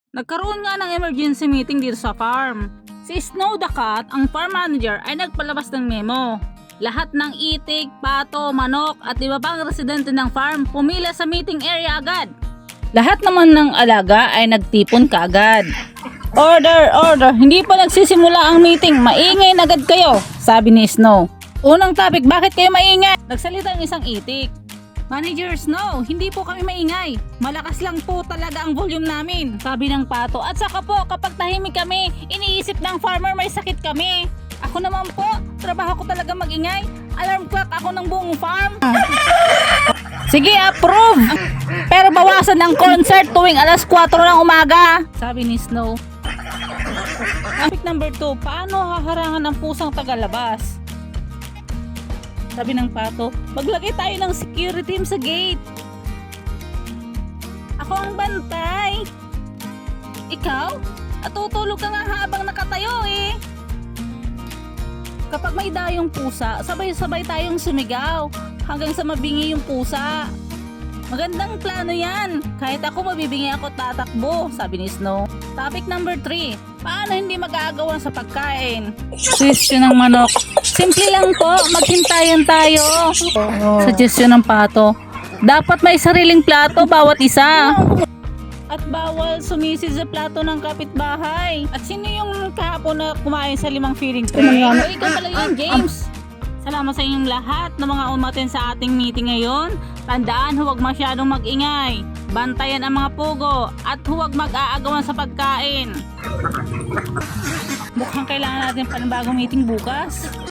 Nagkaroon nga ng emergency meeting dito sa farm. Si Snow the Cat, ang farm manager, ay nagpalabas ng memo. Lahat ng itik, pato, manok at iba pang residente ng farm pumila sa meeting area agad. Lahat naman ng alaga ay nagtipon kaagad. Order, order! Hindi pa nagsisimula ang meeting, maingay na agad kayo, sabi ni Snow. Unang topic, bakit kayo maingay? Nagsalita ang isang itik. Manager Snow, hindi po kami maingay. Malakas lang po talaga ang volume namin, sabi ng pato. At saka po, kapag tahimik kami, iniisip ng farmer may sakit kami. Ako naman po, trabaho ko talaga magingay. Alarm clock ako ng buong farm. Sige, approve! Pero bawasan ng concert tuwing alas 4 ng umaga, sabi ni Snow. Topic number 2, paano haharangan ng pusang tagalabas? Sabi ng pato, maglagay tayo ng security team sa gate. Ako ang bantay. Ikaw? Natutulog ka nga habang nakatayo eh. Kapag may dayong pusa, sabay-sabay tayong sumigaw hanggang sa mabingi yung pusa. Magandang plano yan. Kahit ako mabibingi ako tatakbo, sabi ni Snow. Topic number 3, paano hindi mag-aagawan sa pagkain? Suggestion ng manok. Simple lang po, maghintayan tayo. Suggestion ng pato. Dapat may sariling plato bawat isa. At bawal sumisid sa plato ng kapitbahay. At sino yung kahapon na kumain sa 5 feeding tray? Ikaw pala yun, James. Salamat sa inyong lahat na mga umaten sa ating meeting ngayon. Tandaan, huwag masyadong mag-ingay. Bantayan ang mga pugo at huwag mag-aagawan sa pagkain. Mukhang kailangan natin panibagong meeting bukas.